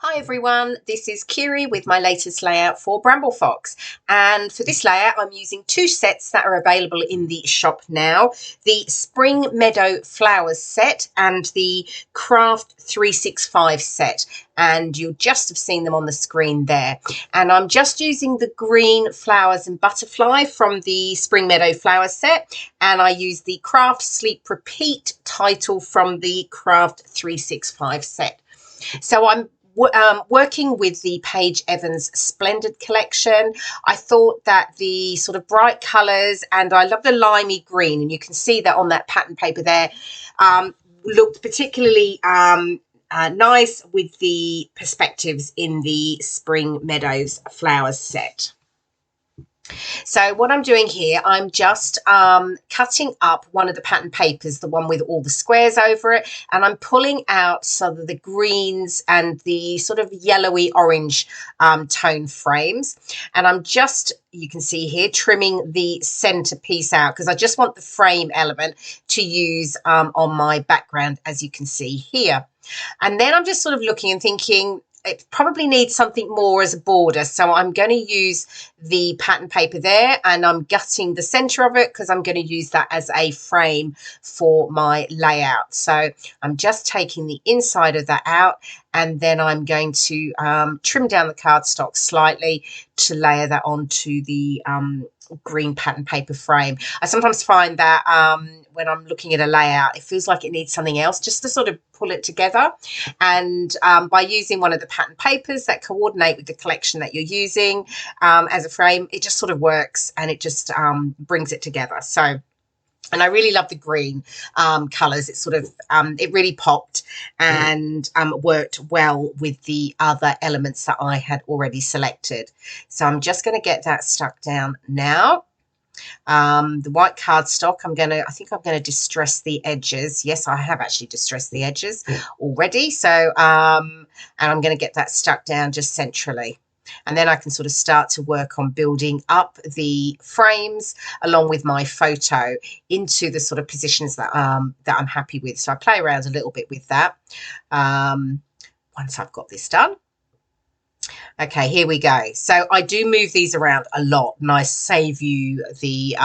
Hi everyone, this is Kirei with my latest layout for Bramble Fox, and for this layout I'm using two sets that are available in the shop now, the Spring Meadow Flowers set and the Craft-Sleep-Repeat set, and you'll just have seen them on the screen there. And I'm just using the green flowers and butterfly from the Spring Meadow Flowers set, and I use the Craft-Sleep-Repeat title from the Craft-Sleep-Repeat set. So I'm working with the Paige Evans Splendid collection. I thought that the sort of bright colours, and I love the limey green, and you can see that on that pattern paper there, looked particularly nice with the perspectives in the Spring Meadows Flowers set. So what I'm doing here, I'm just cutting up one of the pattern papers, the one with all the squares over it, and I'm pulling out some of the greens and the sort of yellowy orange tone frames. And I'm just, you can see here, trimming the center piece out because I just want the frame element to use on my background, as you can see here. And then I'm just sort of looking and thinking, it probably needs something more as a border, so I'm going to use the pattern paper there, and I'm gutting the center of it because I'm going to use that as a frame for my layout. So I'm just taking the inside of that out, and then I'm going to trim down the cardstock slightly to layer that onto the green pattern paper frame. I sometimes find that when I'm looking at a layout, it feels like it needs something else just to sort of pull it together. And by using one of the pattern papers that coordinate with the collection that you're using as a frame, it just sort of works, and it just brings it together. So, and I really love the green colours. It sort of, it really popped and worked well with the other elements that I had already selected. So I'm just going to get that stuck down now. The white cardstock, I think I'm going to distress the edges. Yes, I have actually distressed the edges already. So, and I'm going to get that stuck down just centrally. And then I can sort of start to work on building up the frames along with my photo into the sort of positions that that I'm happy with. So I play around a little bit with that once I've got this done. Okay, here we go. So I do move these around a lot, and I save you the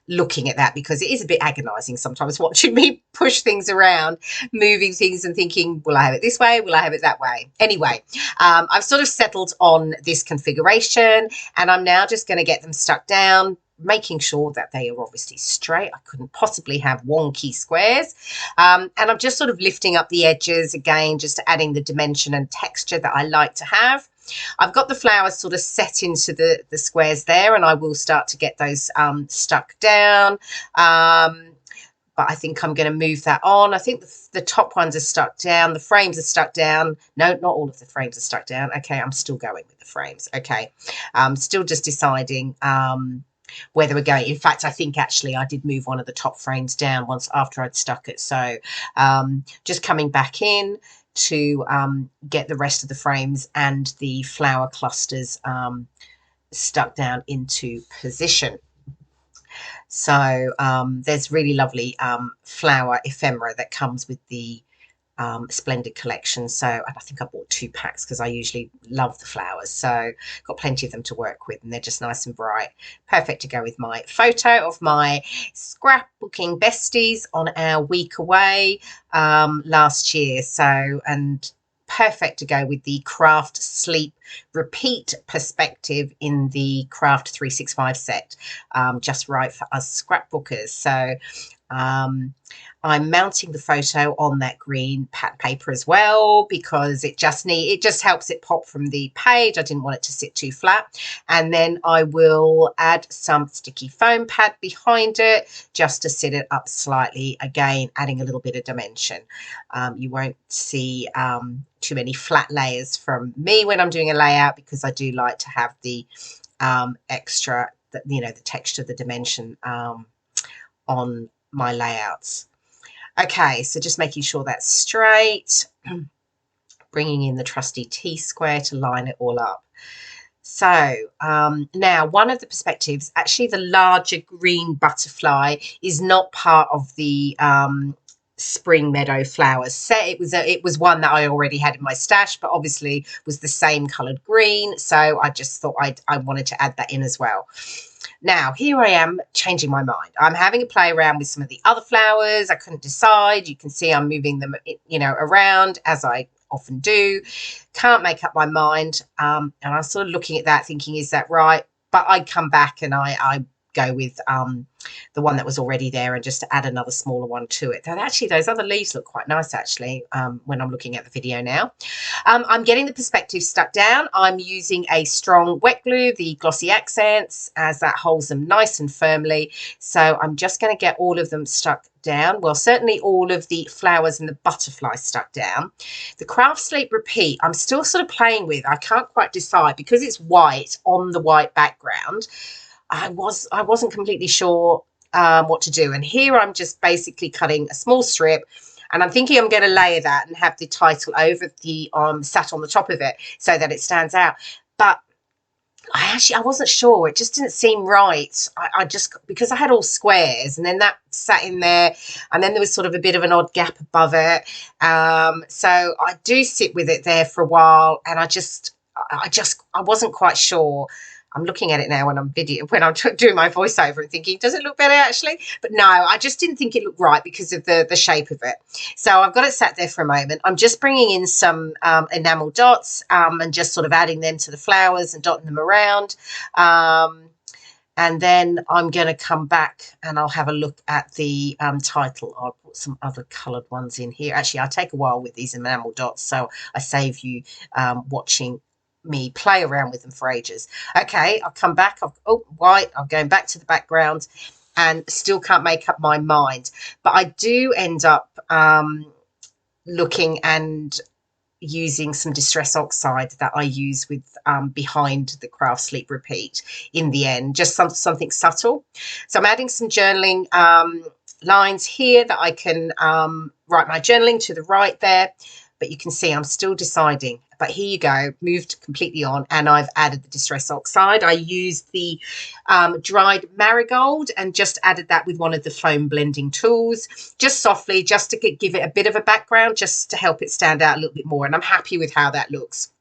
looking at that because it is a bit agonizing sometimes watching me push things around, moving things and thinking, will I have it this way? Will I have it that way? Anyway, I've sort of settled on this configuration, and I'm now just going to get them stuck down, making sure that they are obviously straight. I couldn't possibly have wonky squares. And I'm just sort of lifting up the edges again, just adding the dimension and texture that I like to have. I've got the flowers sort of set into the squares there, and I will start to get those stuck down. But I think I'm going to move that on. I think the top ones are stuck down. The frames are stuck down. No, not all of the frames are stuck down. Okay, I'm still going with the frames. Okay, still just deciding whether we're going. In fact, I think actually I did move one of the top frames down once after I'd stuck it. So just coming back in to get the rest of the frames and the flower clusters stuck down into position. So there's really lovely flower ephemera that comes with the Splendid collection. So, and I think I bought 2 packs because I usually love the flowers. So got plenty of them to work with, and they're just nice and bright. Perfect to go with my photo of my scrapbooking besties on our week away last year. So, and perfect to go with the Craft-Sleep-Repeat Perspective in the Craft-365 set. Just right for us scrapbookers. So I'm mounting the photo on that green pattern paper as well because it just helps it pop from the page. I didn't want it to sit too flat. And then I will add some sticky foam pad behind it just to sit it up slightly, again adding a little bit of dimension. You won't see too many flat layers from me when I'm doing a layout because I do like to have the extra, the texture, the dimension on my layouts. Okay, so just making sure that's straight, bringing in the trusty T-square to line it all up. So now one of the perspectives, actually the larger green butterfly, is not part of the Spring Meadow Flowers set. It was one that I already had in my stash, but obviously was the same coloured green, so I just thought I wanted to add that in as well. Now, here I am changing my mind. I'm having a play around with some of the other flowers. I couldn't decide. You can see I'm moving them, you know, around as I often do. Can't make up my mind. And I was sort of looking at that thinking, is that right? But I come back and I go with the one that was already there and just to add another smaller one to it. And actually, those other leaves look quite nice, actually, when I'm looking at the video now. I'm getting the perspective stuck down. I'm using a strong wet glue, the Glossy Accents, as that holds them nice and firmly. So I'm just going to get all of them stuck down. Well, certainly all of the flowers and the butterfly stuck down. The Craft-Sleep-Repeat, I'm still sort of playing with. I can't quite decide because it's white on the white background. I wasn't completely sure what to do. And here I'm just basically cutting a small strip, and I'm thinking I'm going to layer that and have the title over the sat on the top of it so that it stands out. But I wasn't sure. It just didn't seem right. I just, because I had all squares and then that sat in there and then there was sort of a bit of an odd gap above it. So I do sit with it there for a while, and I wasn't quite sure. I'm looking at it now when I'm doing my voiceover and thinking, does it look better actually? But no, I just didn't think it looked right because of the shape of it. So I've got it sat there for a moment. I'm just bringing in some enamel dots and just sort of adding them to the flowers and dotting them around. And then I'm going to come back and I'll have a look at the title. I'll put some other coloured ones in here. Actually, I take a while with these enamel dots, so I save you watching me play around with them for ages. Okay, I'll come back. White. I'm going back to the background and still can't make up my mind. But I do end up looking and using some Distress Oxide that I use with behind the Craft-Sleep-Repeat in the end, just something subtle. So I'm adding some journaling lines here that I can write my journaling to the right there. But you can see I'm still deciding. But here you go, moved completely on, and I've added the Distress Oxide. I used the dried marigold and just added that with one of the foam blending tools, just softly, just to give it a bit of a background, just to help it stand out a little bit more. And I'm happy with how that looks.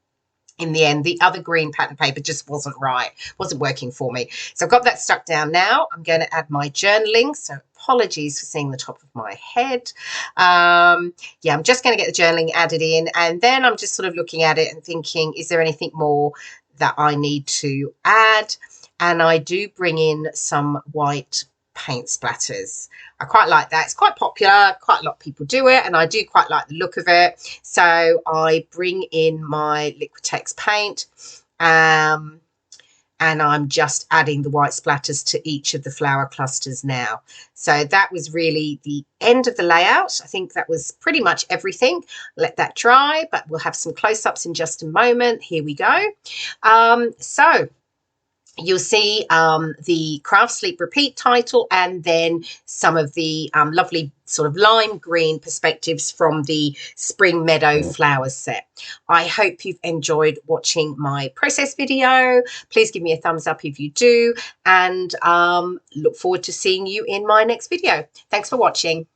In the end, the other green pattern paper just wasn't right, wasn't working for me. So I've got that stuck down now. I'm going to add my journaling. So apologies for seeing the top of my head. Yeah, I'm just going to get the journaling added in, and then I'm just sort of looking at it and thinking, is there anything more that I need to add? And I do bring in some white paint splatters. I quite like that. It's quite popular. Quite a lot of people do it, and I do quite like the look of it. So I bring in my Liquitex paint, and I'm just adding the white splatters to each of the flower clusters now. So that was really the end of the layout. I think that was pretty much everything. Let that dry, but we'll have some close-ups in just a moment. Here we go. So you'll see the Craft-Sleep-Repeat title, and then some of the lovely sort of lime green perspectives from the Spring Meadow Flowers set. I hope you've enjoyed watching my process video. Please give me a thumbs up if you do, and look forward to seeing you in my next video. Thanks for watching.